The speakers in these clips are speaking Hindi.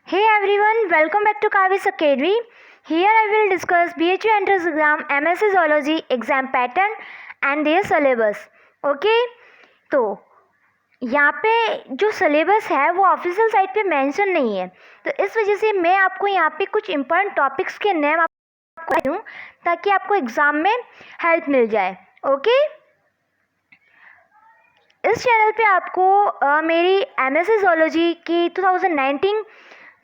Hey everyone, welcome back to Kavis Academy. Here I will discuss BHU entrance exam MSc Zoology exam pattern and their syllabus. Okay, तो यहाँ पे जो सिलेबस है वो ऑफिशियल साइट पे मेंशन नहीं है, तो इस वजह से मैं आपको यहाँ पे कुछ इम्पोर्टेंट टॉपिक्स के नेम आपको दूँ ताकि आपको एग्ज़ाम में हेल्प मिल जाए. ओके, इस चैनल पे आपको मेरी MSc Zoology की 2019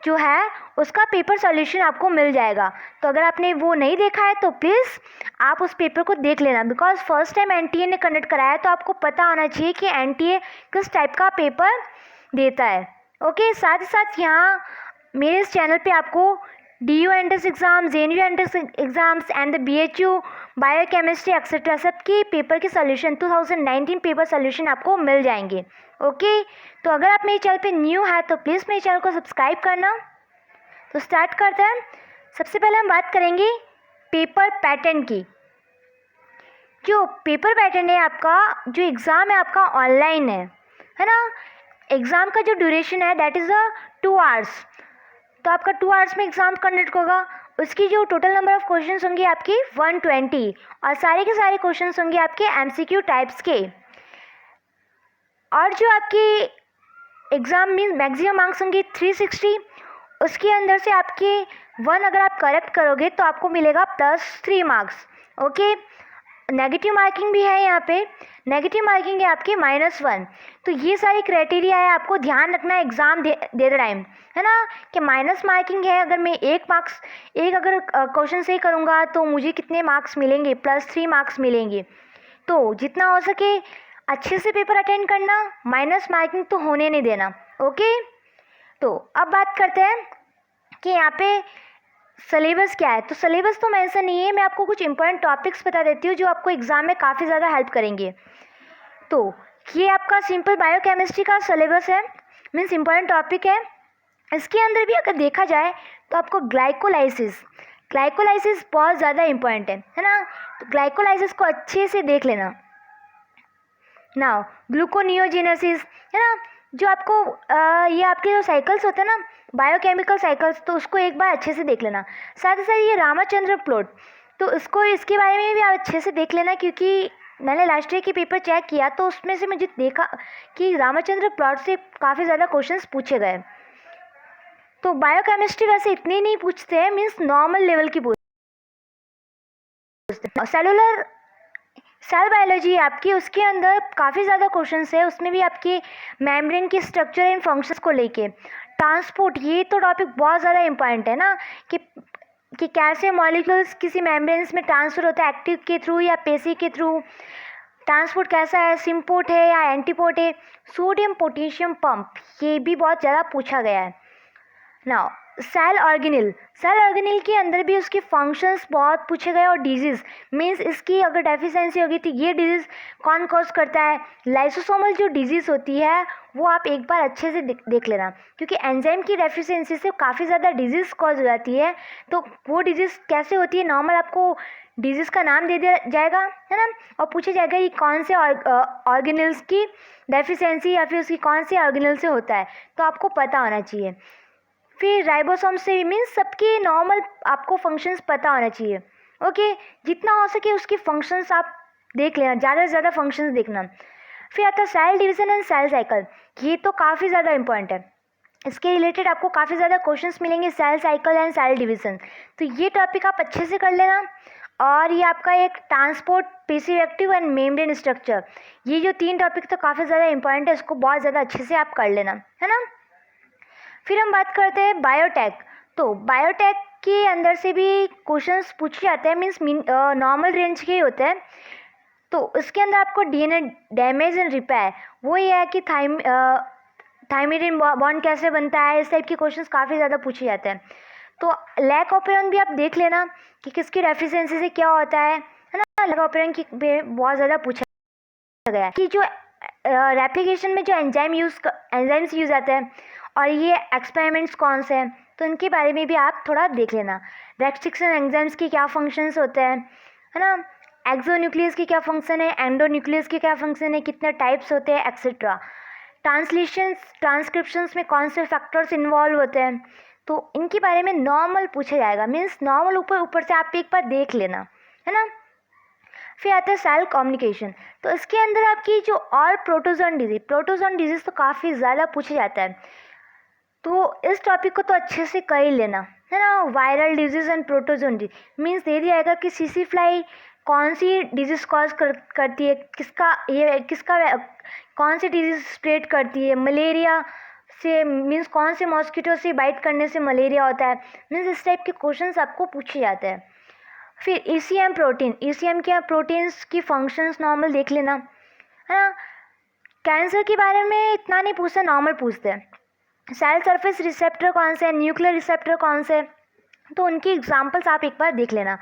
जो है उसका पेपर सॉल्यूशन आपको मिल जाएगा. तो अगर आपने वो नहीं देखा है तो प्लीज़ आप उस पेपर को देख लेना, बिकॉज फर्स्ट टाइम NTA ने कंडक्ट कराया तो आपको पता होना चाहिए कि NTA किस टाइप का पेपर देता है. ओके, साथ ही साथ यहाँ मेरे इस चैनल पे आपको DU entrance exam, JNU entrance exams and the BHU biochemistry etcetera सब की पेपर के सॉल्यूशन 2019 पेपर सॉल्यूशन आपको मिल जाएंगे. ओके, तो अगर आप मेरे चैनल पे न्यू है तो प्लीज़ मेरे चैनल को सब्सक्राइब करना. तो स्टार्ट करते हैं. सबसे पहले हम बात करेंगे पेपर पैटर्न की. जो पेपर पैटर्न है आपका, जो एग्ज़ाम है आपका ऑनलाइन है ना. एग्ज़ाम का जो ड्यूरेशन है दैट इज़ 2 आवर्स. तो आपका 2 आवर्स में एग्ज़ाम कंडक्ट होगा. उसकी जो टोटल नंबर ऑफ क्वेश्चंस होंगे आपकी 120 और सारे के सारे क्वेश्चंस होंगे आपके MCQ टाइप्स के. और जो आपकी एग्ज़ाम मीन्स मैक्सिमम मार्क्स होंगे 360. उसके अंदर से आपके 1 अगर आप करेक्ट करोगे तो आपको मिलेगा +3 मार्क्स. ओके, नेगेटिव मार्किंग भी है यहाँ पे. नेगेटिव मार्किंग है आपकी -1. तो ये सारी क्राइटेरिया है, आपको ध्यान रखना है एग्ज़ाम देते टाइम, है ना, कि माइनस मार्किंग है. अगर मैं एक अगर क्वेश्चन सही करूँगा तो मुझे कितने मार्क्स मिलेंगे, +3 मार्क्स मिलेंगे. तो जितना हो सके अच्छे से पेपर अटेंड करना, माइनस मार्किंग तो होने नहीं देना. ओके, तो अब बात करते हैं कि यहाँ पे सिलेबस क्या है. तो सिलेबस तो मेंशन नहीं है, मैं आपको कुछ इंपॉर्टेंट टॉपिक्स बता देती हूँ जो आपको एग्ज़ाम में काफ़ी ज़्यादा हेल्प करेंगे. तो ये आपका सिंपल बायोकेमिस्ट्री का सिलेबस है, मीन्स इंपॉर्टेंट टॉपिक है. इसके अंदर भी अगर देखा जाए तो आपको ग्लाइकोलाइसिस बहुत ज़्यादा इंपॉर्टेंट है ना. तो ग्लाइकोलाइसिस को अच्छे से देख लेना. नाउ ग्लूकोनियोजेनेसिस है ना, जो आपको ये आपके जो साइकिल्स होते हैं ना, बायोकेमिकल साइकिल्स, तो उसको एक बार अच्छे से देख लेना. साथ ही साथ ये रामचंद्र प्लॉट, तो इसके बारे में भी आप अच्छे से देख लेना, क्योंकि मैंने लास्ट ईयर की पेपर चेक किया तो उसमें से मुझे देखा कि रामचंद्र प्लॉट से काफ़ी ज़्यादा क्वेश्चंस पूछे गए. तो बायोकेमिस्ट्री वैसे इतनी नहीं पूछते हैं, मीन्स नॉर्मल लेवल की पूछते हैं. सेल बायोलॉजी आपकी, उसके अंदर काफ़ी ज़्यादा क्वेश्चंस है. उसमें भी आपकी मेम्ब्रेन की स्ट्रक्चर एंड फंक्शंस को लेके. ट्रांसपोर्ट, ये तो टॉपिक बहुत ज़्यादा इंपॉर्टेंट है ना, कि कैसे मॉलिक्यूल्स किसी मेम्ब्रेन्स में ट्रांसफ़र होता है, एक्टिव के थ्रू या पैसिव के थ्रू. ट्रांसपोर्ट कैसा है, सिम्पोर्ट है या एंटीपोर्ट है. सोडियम पोटेशियम पंप, ये भी बहुत ज़्यादा पूछा गया है. नाउ सेल ऑर्गेनिल के अंदर भी उसके फंक्शंस बहुत पूछे गए. और डिजीज़ मीन्स इसकी अगर डेफिशिएंसी होगी तो ये डिजीज़ कौन कॉज करता है. लाइसोसोमल जो डिजीज़ होती है वो आप एक बार अच्छे से देख लेना, क्योंकि एंजाइम की डेफिशिएंसी से काफ़ी ज़्यादा डिजीज़ कॉज हो जाती है. तो वो डिजीज़ कैसे होती है, नॉर्मल आपको डिजीज़ का नाम दे दिया जाएगा, है ना, और पूछा जाएगा ये कौन से ऑर्गेनल्स की डेफिशिएंसी या फिर उसकी कौन से ऑर्गेनल से होता है, तो आपको पता होना चाहिए. फिर राइबोसोम से मीन्स सबके नॉर्मल आपको फंक्शंस पता होना चाहिए. ओके, जितना हो सके उसके फंक्शंस आप देख लेना, ज़्यादा से ज़्यादा फंक्शंस देखना. फिर आता है cell division and cell cycle. ये तो काफ़ी ज़्यादा इंपॉर्टेंट है, इसके रिलेटेड आपको काफ़ी ज़्यादा क्वेश्चंस मिलेंगे, cell cycle and cell division. तो ये टॉपिक आप अच्छे से कर लेना. और ये आपका एक transport, passive active and membrane structure, ये जो 3 टॉपिक तो काफ़ी ज़्यादा इंपॉर्टेंट है, इसको बहुत ज़्यादा अच्छे से आप कर लेना, है ना. फिर हम बात करते हैं बायोटेक. तो बायोटेक के अंदर से भी क्वेश्चंस पूछे जाते हैं, मीन्स नॉर्मल रेंज के ही होते हैं. तो इसके अंदर आपको DNA डैमेज एंड रिपेयर, वो ये है कि थायमिडिन बॉन्ड कैसे बनता है, इस टाइप के क्वेश्चंस काफ़ी ज़्यादा पूछे जाते हैं. तो लैक ऑपरेंट भी आप देख लेना कि किसकी डेफिशिएंसी से क्या होता है ना. लैक ऑपरेंट की बहुत ज़्यादा पूछा गया है कि जो रेप्लिकेशन में जो एंजाइम्स यूज़ आते हैं और ये एक्सपेरिमेंट्स कौन से हैं, तो इनके बारे में भी आप थोड़ा देख लेना. रेस्ट्रिक्शन एंजाइम्स के क्या फंक्शंस होते हैं, है ना. एक्सोन्यूक्लियस की क्या फंक्शन है, एंडोन्यूक्लियस की क्या फंक्शन है, कितने टाइप्स होते हैं, एक्सेट्रा. ट्रांसक्रिप्शंस में कौन से फैक्टर्स इन्वॉल्व होते हैं. तो इनके बारे में नॉर्मल पूछा जाएगा, मीन्स नॉर्मल ऊपर ऊपर से आप एक बार देख लेना, है ना। फिर आता है सेल कम्युनिकेशन। तो इसके अंदर आपकी जो और प्रोटोजोन डिजीज तो काफ़ी ज़्यादा पूछा जाता है, तो इस टॉपिक को तो अच्छे से कर ही लेना, है ना। Viral disease and protozoan disease means they दिया जाएगा कि सीसी फ्लाई कौन सी डिजीज़ कॉज करती है, किसका कौन सी डिजीज़ स्प्रेड करती है, मलेरिया से मीन्स कौन से मॉस्किटो से बाइट करने से मलेरिया होता है, मीन्स इस टाइप के क्वेश्चंस आपको पूछे जाते हैं। फिर ईसीएम क्या प्रोटीन्स की फंक्शंस नॉर्मल देख लेना, है ना। कैंसर के बारे में इतना नहीं पूछते, नॉर्मल पूछते हैं। सेल सरफेस रिसेप्टर कौन से, न्यूक्लियर रिसेप्टर कौन से, तो उनकी एग्जांपल्स आप एक बार देख लेना।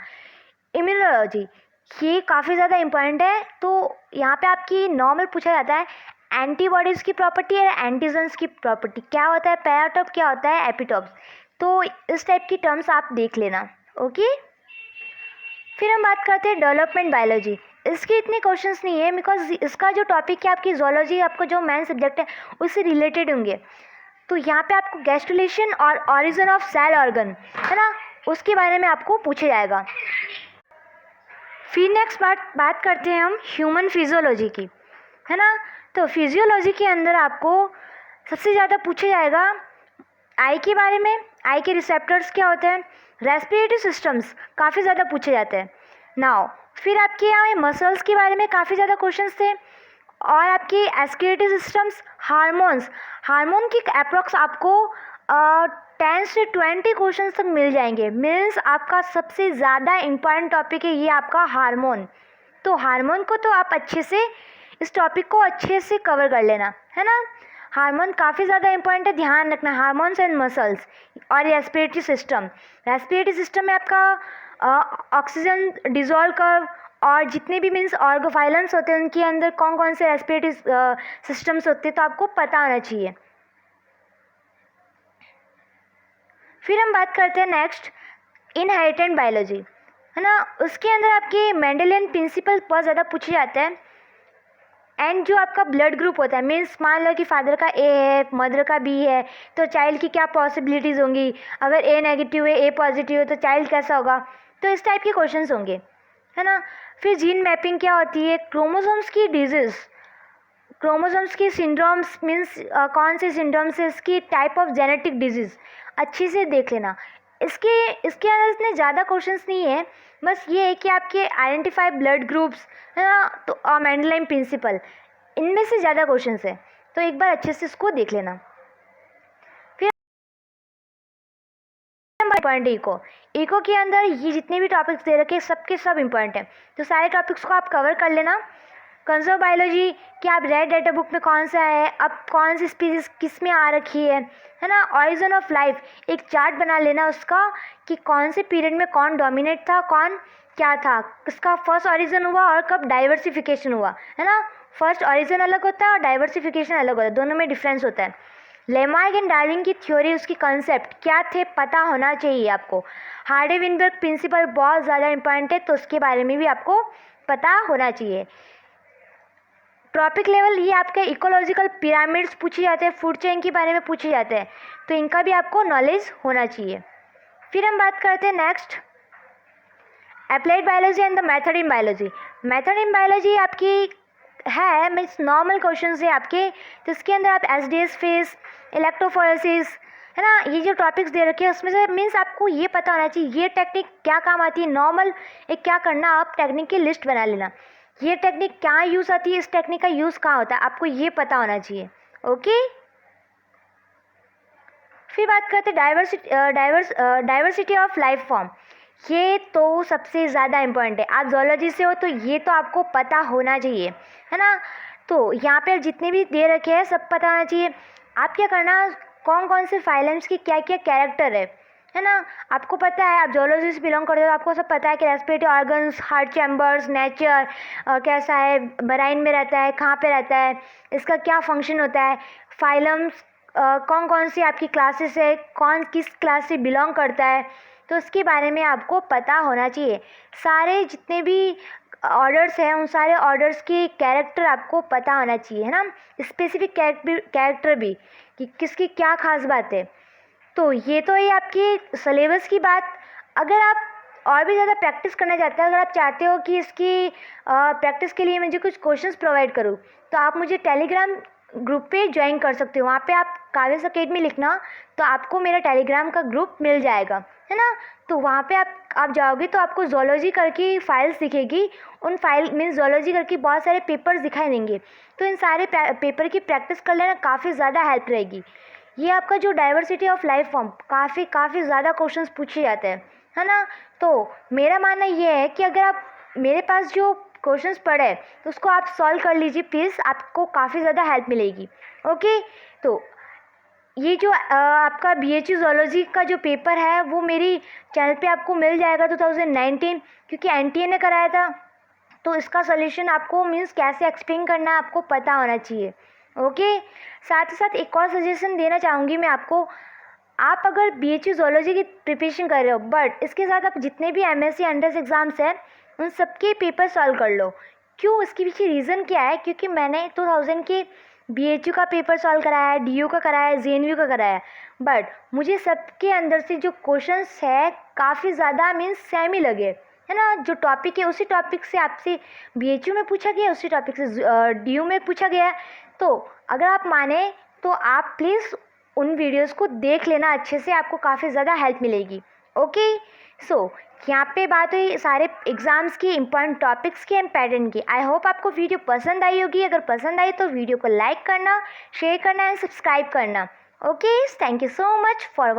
इम्यूनोलॉजी ये काफ़ी ज़्यादा इम्पॉर्टेंट है, तो यहाँ पे आपकी नॉर्मल पूछा जाता है एंटीबॉडीज़ की प्रॉपर्टी और एंटीजन्स की प्रॉपर्टी, क्या होता है पैराटॉप, क्या होता है एपिटॉप्स, तो इस टाइप की टर्म्स आप देख लेना, ओके। फिर हम बात करते हैं डेवलपमेंट बायोलॉजी। इसके इतने क्वेश्चंस नहीं है बिकॉज इसका जो टॉपिक है आपकी जोलॉजी, आपको जो मेन सब्जेक्ट है उससे रिलेटेड होंगे, तो यहाँ पे आपको गैस्ट्रुलेशन और ऑरिजिन ऑफ सेल ऑर्गन, है ना, उसके बारे में आपको पूछा जाएगा। फिर नेक्स्ट बात करते हैं हम ह्यूमन फिजियोलॉजी की, है ना। तो फिजियोलॉजी के अंदर आपको सबसे ज़्यादा पूछा जाएगा आई के बारे में, आई के रिसेप्टर्स क्या होते हैं, रेस्पिरेटरी सिस्टम्स काफ़ी ज़्यादा पूछे जाते हैं नाउ। फिर आपके यहाँ मसल्स के बारे में काफ़ी ज़्यादा क्वेश्चंस थे, और आपकी एस्क्यूलेटरी सिस्टम्स, हार्मोन की अप्रॉक्स आपको 10 से 20 क्वेश्चंस तक मिल जाएंगे, मीन्स आपका सबसे ज़्यादा इम्पॉर्टेंट टॉपिक है ये आपका हार्मोन। तो हार्मोन को तो आप अच्छे से इस टॉपिक को अच्छे से कवर कर लेना, है ना। हार्मोन काफ़ी ज़्यादा इंपॉर्टेंट है, ध्यान रखना, हार्मोन्स एंड मसल्स। और रेस्पिरेटरी सिस्टम में आपका ऑक्सीजन डिजोल्व कर्व और जितने भी मीन्स ऑर्गोफाइलम्स होते हैं उनके अंदर कौन कौन से रेस्पिरेटरी सिस्टम्स होते हैं, तो आपको पता होना चाहिए। फिर हम बात करते हैं नेक्स्ट इनहेरिटेंट बायोलॉजी, है ना। उसके अंदर आपके मेंडेलियन प्रिंसिपल बहुत ज़्यादा पूछे जाते हैं, एंड जो आपका ब्लड ग्रुप होता है, मीन्स मान लो कि फादर का ए है, मदर का बी है, तो चाइल्ड की क्या पॉसिबिलिटीज़ होंगी, अगर ए नेगेटिव है, ए पॉजिटिव है, तो चाइल्ड कैसा होगा, तो इस टाइप के क्वेश्चंस होंगे, है ना। फिर जीन मैपिंग क्या होती है, क्रोमोसोम्स की डिजीज़, क्रोमोसोम्स की सिंड्रोम्स मीन्स कौन से सिंड्रोम्स है, इसकी टाइप ऑफ जेनेटिक डिजीज़ अच्छे से देख लेना। इसके अंदर इतने ज़्यादा क्वेश्चंस नहीं है, बस ये है कि आपके आइडेंटिफाई ब्लड ग्रुप्स, है ना, तो मेंडेलियन प्रिंसिपल, इनमें से ज़्यादा क्वेश्चंस है, तो एक बार अच्छे से इसको देख लेना। फिर इम्पॉर्टेंट इको के अंदर ये जितने भी टॉपिक्स दे रखे सबके सब इम्पॉर्टेंट है, तो सारे टॉपिक्स को आप कवर कर लेना। कंजर्व बायोलॉजी कि आप रेड डेटा बुक में कौन सा है, अब कौन सी स्पीसीज किस में आ रखी है ना। ऑरिजिन ऑफ लाइफ एक चार्ट बना लेना उसका कि कौन से पीरियड में कौन डोमिनेट था, कौन क्या था, किसका फर्स्ट ऑरिजिन हुआ और कब डाइवर्सिफिकेशन हुआ, है ना। फर्स्ट ऑरिजिन अलग होता है और डाइवर्सिफिकेशन अलग होता है, दोनों में डिफरेंस होता है। लेमार्क एंड डार्विन की थ्योरी, उसकी कंसेप्ट क्या थे पता होना चाहिए आपको। हार्डी-विनबर्ग प्रिंसिपल बहुत ज़्यादा इंपॉर्टेंट है, तो उसके बारे में भी आपको पता होना चाहिए। ट्रॉपिक लेवल ये आपके इकोलॉजिकल पिरामिड्स पूछे जाते हैं, फूड चेन के बारे में पूछे जाते हैं, तो इनका भी आपको नॉलेज होना चाहिए। फिर हम बात करते हैं next applied biology and the method in biology. Method in biology आपकी है मीन्स नॉर्मल क्वेश्चन है आपके, तो इसके अंदर आप एसडीएस फेस, इलेक्ट्रोफोरेसिस, है ना, ये जो टॉपिक्स दे रखे हैं उसमें से मीन्स आपको ये पता होना चाहिए ये टेक्निक क्या काम आती है। नॉर्मल एक क्या करना, आप टेक्निक की लिस्ट बना लेना, ये टेक्निक क्या यूज़ आती है, इस टेक्निक का यूज़ कहाँ होता है, आपको ये पता होना चाहिए, ओके। फिर बात करते हैं डाइवर्सिटी ऑफ लाइफ फॉर्म, ये तो सबसे ज़्यादा इम्पोर्टेंट है। आप जोलॉजी से हो तो ये तो आपको पता होना चाहिए, है ना। तो यहाँ पे जितने भी दे रखे हैं सब पता होना चाहिए। आप क्या करना, कौन कौन से फाइलम्स की क्या क्या कैरेक्टर है ना, आपको पता है, आप जोलॉजी से बिलोंग करते हो, आपको सब पता है कि respiratory organs, heart chambers, nature कैसा है, ब्रेन में रहता है, कहाँ पे रहता है, इसका क्या फंक्शन होता है, फाइलम्स कौन कौन सी आपकी क्लासेस है, कौन किस क्लास से बिलोंग करता है, तो उसके बारे में आपको पता होना चाहिए। सारे जितने भी ऑर्डर्स हैं उन सारे ऑर्डर्स की कैरेक्टर आपको पता होना चाहिए, है ना, स्पेसिफिक कैरेक्टर भी कि किसकी क्या खास बात है। तो ये तो है आपकी सिलेबस की बात। अगर आप और भी ज़्यादा प्रैक्टिस करना चाहते हैं, अगर आप चाहते हो कि इसकी प्रैक्टिस के लिए मुझे कुछ क्वेश्चंस प्रोवाइड करूँ, तो आप मुझे टेलीग्राम ग्रुप पे ज्वाइन कर सकते हो। वहाँ पे आप काव्यस अकेडमी लिखना, तो आपको मेरा टेलीग्राम का ग्रुप मिल जाएगा, है ना। तो वहाँ पे आप जाओगे तो आपको ज़ूलॉजी करके फाइल्स दिखेगी। उन फाइल मीन्स ज़ूलॉजी करके बहुत सारे पेपर्स दिखाई देंगे। तो इन सारे पेपर की प्रैक्टिस कर लेना, काफ़ी ज़्यादा हेल्प रहेगी। ये आपका जो डाइवर्सिटी ऑफ लाइफ फॉर्म काफ़ी ज़्यादा क्वेश्चंस पूछे जाते हैं, है ना। तो मेरा मानना ये है कि अगर आप मेरे पास जो क्वेश्चंस पड़े हैं तो उसको आप सॉल्व कर लीजिए प्लीज़, आपको काफ़ी ज़्यादा हेल्प मिलेगी। ओके, तो ये जो आपका BHU ज़ूलॉजी का जो पेपर है वो मेरी चैनल पे आपको मिल जाएगा 2019, क्योंकि NTA ने कराया था। तो इसका सॉल्यूशन आपको मीन्स कैसे एक्सप्लेन करना है आपको पता होना चाहिए। ओके, साथ ही साथ एक और सजेशन देना चाहूँगी मैं आपको। आप अगर BHU ज़ूलॉजी की प्रिपरेशन कर रहे हो, बट इसके साथ आप जितने भी MSc अंडर्स एग्ज़ाम्स हैं उन सबके पेपर सॉल्व कर लो। क्यों, इसके पीछे रीज़न क्या है? क्योंकि मैंने 2000 के BHU का पेपर सॉल्व कराया है, DU का कराया है, JNU का कराया है, बट मुझे सबके अंदर से जो क्वेश्चंस है काफ़ी ज़्यादा मीन्स सेम ही लगे, है ना। जो टॉपिक है उसी टॉपिक से आपसे BHU में पूछा गया, उसी टॉपिक से DU में पूछा गया। तो अगर आप माने तो आप प्लीज़ उन वीडियोस को देख लेना अच्छे से, आपको काफ़ी ज़्यादा हेल्प मिलेगी। ओके, सो यहाँ पे बात हुई सारे एग्ज़ाम्स की, इम्पॉर्टेंट टॉपिक्स की एंड पैटर्न की। आई होप आपको वीडियो पसंद आई होगी। अगर पसंद आई तो वीडियो को लाइक करना, शेयर करना एंड सब्सक्राइब करना। Okay, thank you so much for